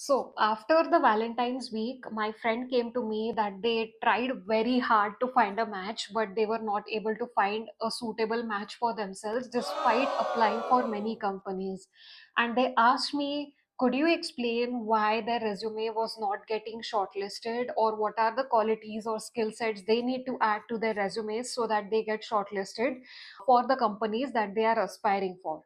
So after the Valentine's week, my friend came to me that they tried very hard to find a match, but they were not able to find a suitable match for themselves despite applying for many companies. And they asked me, could you explain why their resume was not getting shortlisted, or what are the qualities or skill sets they need to add to their resumes so that they get shortlisted for the companies that they are aspiring for?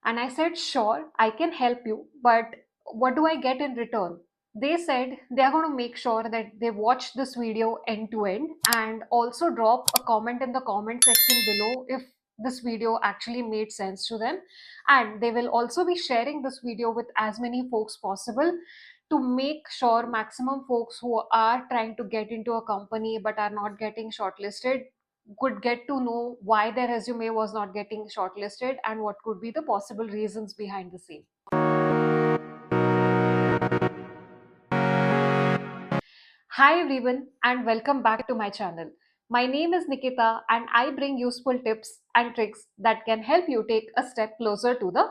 And I said, sure, I can help you, but what do I get in return? They said they're going to make sure that they watch this video end to end and also drop a comment in the comment section below if this video actually made sense to them. And they will also be sharing this video with as many folks possible to make sure maximum folks who are trying to get into a company but are not getting shortlisted could get to know why their resume was not getting shortlisted and what could be the possible reasons behind the same. Hi everyone and welcome back to my channel. My name is Nikita and I bring useful tips and tricks that can help you take a step closer to the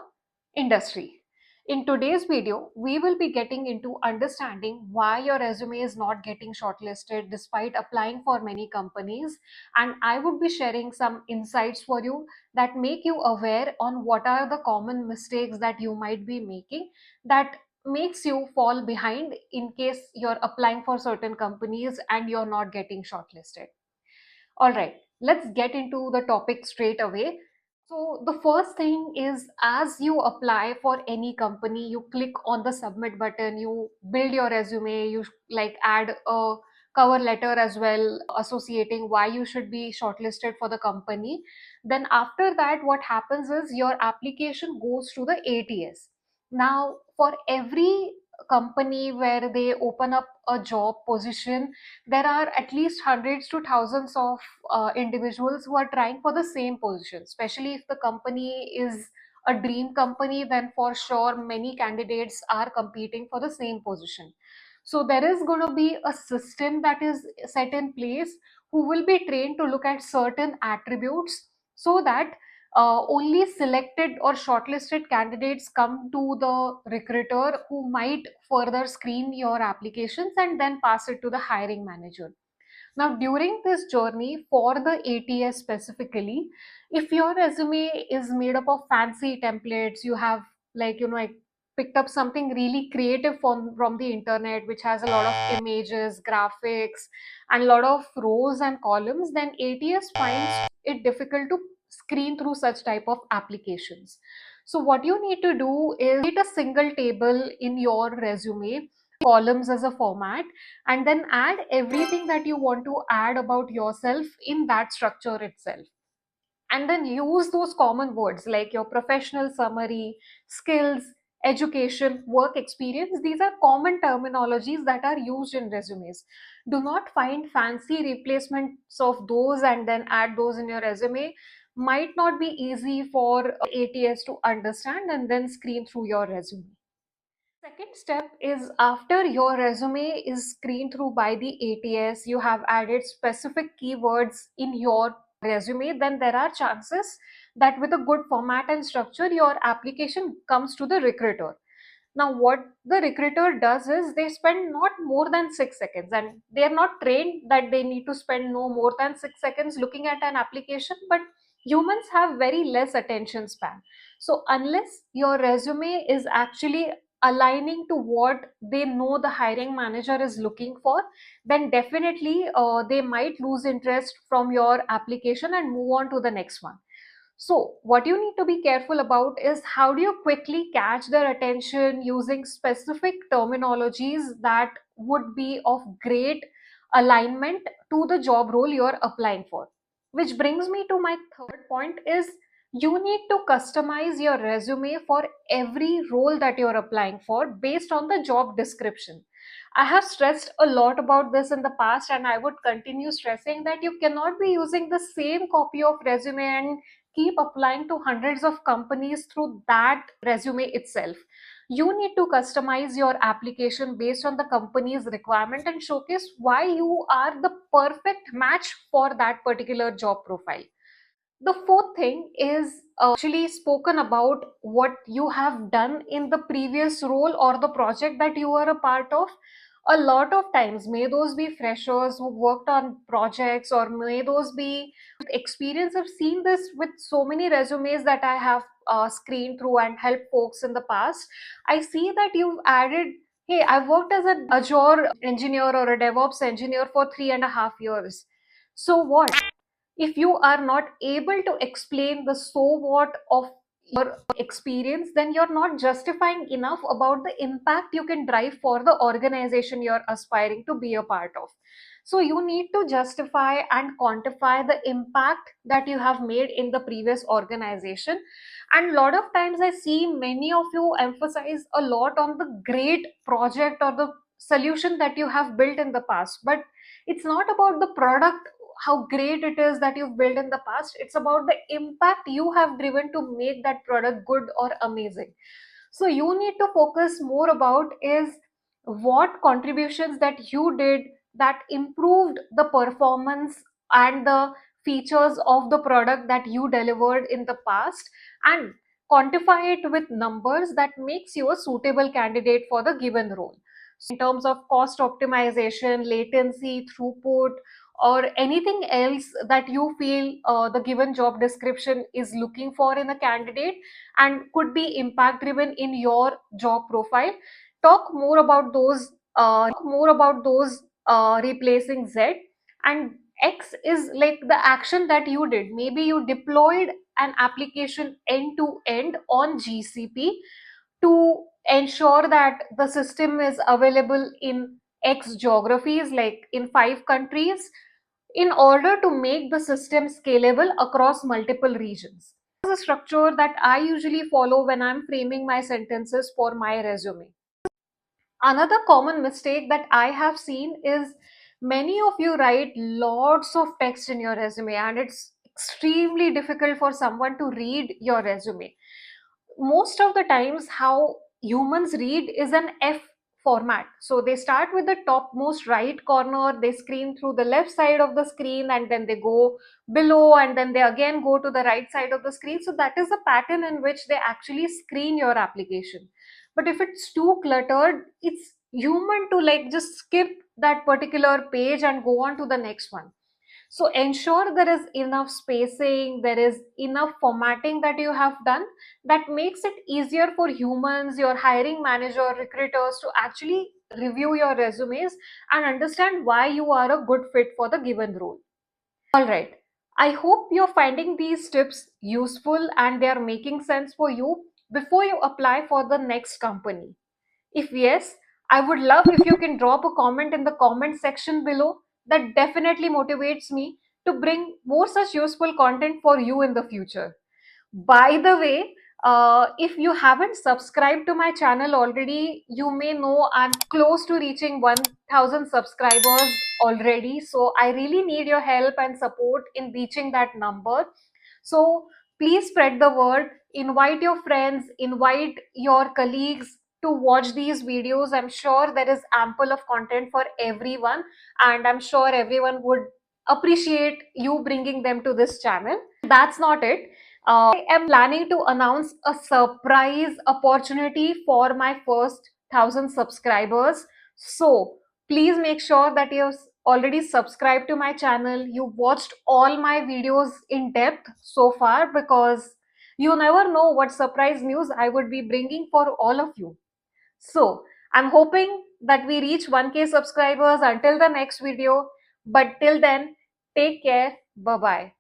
industry. In today's video, we will be getting into understanding why your resume is not getting shortlisted despite applying for many companies, and I would be sharing some insights for you that make you aware on what are the common mistakes that you might be making that makes you fall behind in case you're applying for certain companies and you're not getting shortlisted. All right, let's get into the topic straight away. So, the first thing is, as you apply for any company, you click on the submit button, you build your resume, you like add a cover letter as well, associating why you should be shortlisted for the company. Then, after that, what happens is your application goes to the ATS. Now, for every company where they open up a job position, there are at least hundreds to thousands of individuals who are trying for the same position. Especially if the company is a dream company, then for sure many candidates are competing for the same position. So there is going to be a system that is set in place who will be trained to look at certain attributes so that only selected or shortlisted candidates come to the recruiter who might further screen your applications and then pass it to the hiring manager. Now, during this journey for the ATS specifically, if your resume is made up of fancy templates, you have like picked up something really creative from the internet, which has a lot of images, graphics, and a lot of rows and columns, then ATS finds it difficult to screen through such type of applications. So what you need to do is create a single table in your resume, columns as a format, and then add everything that you want to add about yourself in that structure itself, and then use those common words like your professional summary, skills, education, work experience. These are common terminologies that are used in resumes. Do not find fancy replacements of those and then add those in your resume. Might not be easy for ATS to understand and then screen through your resume. Second step is, after your resume is screened through by the ATS, you have added specific keywords in your resume, then there are chances that with a good format and structure, your application comes to the recruiter. Now, what the recruiter does is they spend not more than 6 seconds, and they are not trained that they need to spend no more than 6 seconds looking at an application, but humans have very less attention span. So, unless your resume is actually aligning to what they know the hiring manager is looking for, then definitely they might lose interest from your application and move on to the next one. So, what you need to be careful about is how do you quickly catch their attention using specific terminologies that would be of great alignment to the job role you're applying for. Which brings me to my third point is, you need to customize your resume for every role that you're applying for based on the job description. I have stressed a lot about this in the past, and I would continue stressing that you cannot be using the same copy of resume and keep applying to hundreds of companies through that resume itself. You need to customize your application based on the company's requirement and showcase why you are the perfect match for that particular job profile. The fourth thing is actually spoken about what you have done in the previous role or the project that you were a part of. A lot of times, may those be freshers who worked on projects, or may those be with experience. I've seen this with so many resumes that I have screened through and helped folks in the past. I see that you've added, hey, I've worked as an Azure engineer or a DevOps engineer for 3.5 years. So what? If you are not able to explain the so what of your experience, then you're not justifying enough about the impact you can drive for the organization you're aspiring to be a part of. So you need to justify and quantify the impact that you have made in the previous organization. And a lot of times I see many of you emphasize a lot on the great project or the solution that you have built in the past, but it's not about the product, how great it is that you've built in the past. It's about the impact you have driven to make that product good or amazing. So you need to focus more about is what contributions that you did that improved the performance and the features of the product that you delivered in the past, and quantify it with numbers that makes you a suitable candidate for the given role. So in terms of cost optimization, latency, throughput, or anything else that you feel the given job description is looking for in a candidate and could be impact driven in your job profile, talk more about those replacing Z. And X is like the action that you did. Maybe you deployed an application end to end on GCP to ensure that the system is available in X geographies, like in 5 countries, in order to make the system scalable across multiple regions. This is a structure that I usually follow when I'm framing my sentences for my resume. Another common mistake that I have seen is many of you write lots of text in your resume, and it's extremely difficult for someone to read your resume. Most of the times, how humans read is an F format. So they start with the topmost right corner, they screen through the left side of the screen, and then they go below, and then they again go to the right side of the screen. So that is the pattern in which they actually screen your application. But if it's too cluttered, it's human to like just skip that particular page and go on to the next one. So ensure there is enough spacing, there is enough formatting that you have done that makes it easier for humans, your hiring manager, recruiters to actually review your resumes and understand why you are a good fit for the given role. All right. I hope you're finding these tips useful and they are making sense for you before you apply for the next company. If yes, I would love if you can drop a comment in the comment section below. That definitely motivates me to bring more such useful content for you in the future. By the way, if you haven't subscribed to my channel already, you may know I'm close to reaching 1000 subscribers already. So I really need your help and support in reaching that number. So please spread the word, invite your friends, invite your colleagues to watch these videos. I'm sure there is ample of content for everyone, and I'm sure everyone would appreciate you bringing them to this channel. That's not it. I am planning to announce a surprise opportunity for my first 1000 subscribers. So please make sure that you've already subscribed to my channel. You watched all my videos in depth so far, because you never know what surprise news I would be bringing for all of you. So I'm hoping that we reach 1K subscribers until the next video. But till then, take care. Bye bye.